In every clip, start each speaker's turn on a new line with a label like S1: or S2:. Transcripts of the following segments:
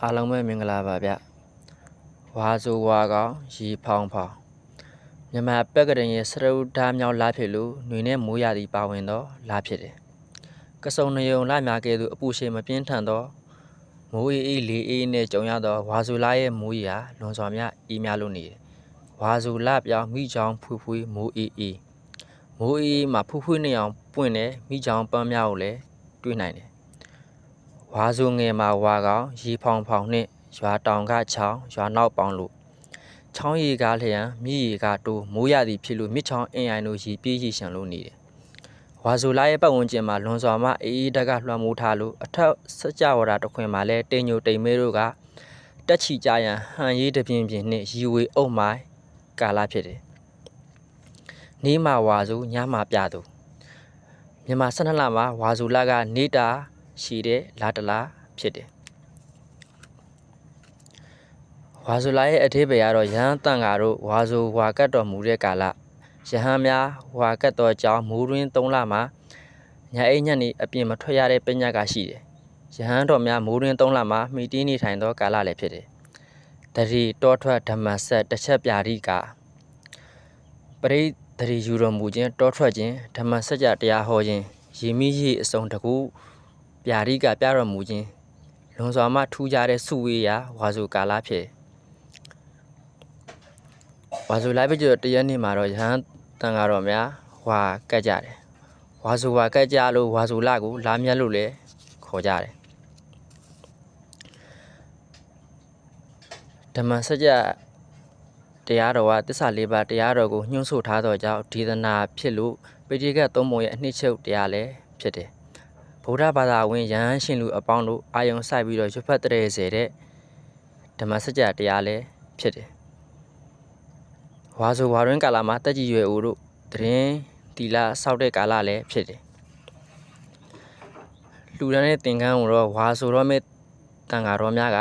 S1: အားလုံးပဲမင်္ဂလာပါဗျဝါဆိုဝါကောင်ရီဖောင်ဖောင်မြန်မာပက်ကရင်ရဲ့စရုပ်ဓာတ်မြောက်လာဖြစ်လို့ຫນွေနဲ့မိုးရသည်ပါဝင်တော့လာဖြစ်တယ်ကစုံနယုံလာများကဲ့သို့အပူရှိန်မပြင်းထန်သောမိုးအေးလေအေးနဲ့ကြုံရသောဝါဆိုလာရဲ့မိုးရီဟာလွန်စွာများအေးများလို့နေတယ်ဝါဆိုလာပြောင်းမိချောင်းဖွေးဖွေးမိုးအေးအေးမိုးအေးမှာဖွေးဖွေးနေအောင်ပွင့်တယ်မိချောင်းပန်းများကိုလည်းတွေ့နိုင်တယ်ဝါဆိုငယ်မှာဝါကောင်ရီဖောင်ဖောင်နှင့်ရွာတောင်ကချောင်းရွာနောက်ပေါင်းလို့ချောင်းရီကားလျံမြည်ရီကားတိုးမိုးရသည်ဖြစ်လို့မြစ်ချောင်းအင်းအိုင်တို့ရီပြေးရီရှံလို့နေတယ်ဝါဆိုလာရဲ့ပတ်ဝန်းကျင်မှာလွန်စွာမှအေးအေးတက်ကလွှမ်းမိုးထားလို့အထက်စကြဝဠာတစ်ခွင်မှာလဲတိမ်ညိုတိမ်မဲတို့ကတက်ချီကြရန်ဟန်ရေးတပြင်းပြင်းနှင့်ရီဝေအုပ်မိုင်းကာလဖြစ်တယ်နေမှာဝါဆိုညမှာပြသူမြန်မာ12လမှာဝါဆိုလာကနေတာရှိတဲ့လာတလားဖြစ်တယ်ဝါဆိုလာရဲ့အထည်ပေကတော့ရဟန်းတန်ဃာတို့ဝါဆိုဝါကတ်တော်မူတဲ့ကာလရဟန်းများဝါကတ်တော်ကြောင့်မိုးတွင်3လမှာညအိညနေအပြင်မထွက်ရတဲ့ပညာကရှိတယ်ရဟန်းတော်များမိုးတွင်3လမှာမိတီးနေထိုင်သောကာလလည်းဖြစ်တယ်တတိတောထွက်ဓမ္မဆက်တစ်ချက်ပြရိကပရိသတိယူတော်မူခြင်းတောထွက်ခြင်းဓမ္မစကြာတရားဟောခြင်းရေမိရေအစုံတကူပြရိကပြတော်မူခြင်းလွန်စွာမှထူးခြားတဲ့စုဝေးရာဝါဆိုကာလဖြစ်ဝါဆိုလိုက်ပြည့်တရက်နေ့မှာတော့ရဟန်းတန်ဃာတော်များဝါကတ်ကြတယ်ဝါဆိုဝါကတ်ကြလို့ဝါဆိုလကိုလာမြတ်လို့လည်းခေါ်ကြတယ်ဓမ္မစကြာတရားတော်ကသစ္စာ၄ပါးတရားတော်ကိုညွှန်းဆိုထားသောကြောင့်ဒေသနာဖြစ်လို့ပိဋကတ်သုံးပုံရဲ့အနှစ်ချုပ်တရားလည်းဖြစ်တယ်ဗုဒ္ဓဘာသာဝင်ယဟန်ရှင်လူအပေါင်းတို့အာယုံစိုက်ပြီးတော့ရွတ်ဖတ်တဲ့စေတဲ့ဓမ္မစကြာတရားလည်းဖြစ်တယ်ဝါဆိုဝါတွင်ကာလမှာတက်ကြည်ရွယ်ဦးတို့တရင်တီလာဆောက်တဲ့ကာလလည်းဖြစ်တယ်လူဒန်းတဲ့သင်္ကန်းကိုတော့ဝါဆိုတော့မဲ့တန်ဃာတော်များက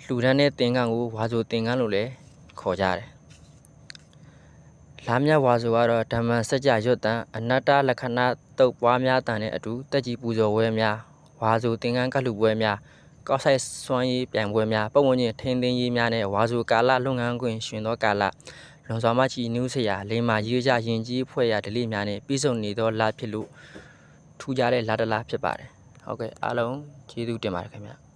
S1: လူဒန်းတဲ့သင်္ကန်းကိုဝါဆိုသင်္ကန်းလို့လည်းခေါ်ကြတယ်လာမြတ်ဝါဆိုကတော့ဓမ္မစကြာရွတ်တန်အနတ္တလက္ခဏာတုတ်ပွားများတန်တဲ့အတူတက်ကြည်ပူဇော်ပွဲများဝါဆိုသင်္ကန်းကလှူပွဲများကောက်ဆိုင်စွမ်းရည်ပြိုင်ပွဲများပတ်ဝန်းကျင်ထိန်းသိမ်းရေးများနဲ့ဝါဆိုကာလလုပ်ငန်းခွင်ရှင်သောကာလလွန်စွာမှချီနူးစရာလိမ္မာရေးကြရင်ကြီးဖွဲ့ရာဓလေ့များနဲ့ပြည်စုံနေသောလဖြစ်လို့ထူးခြားတဲ့လတလားဖြစ်ပါတယ်ဟုတ်ကဲ့အားလုံးကျေးဇူးတင်ပါတယ်ခင်ဗျ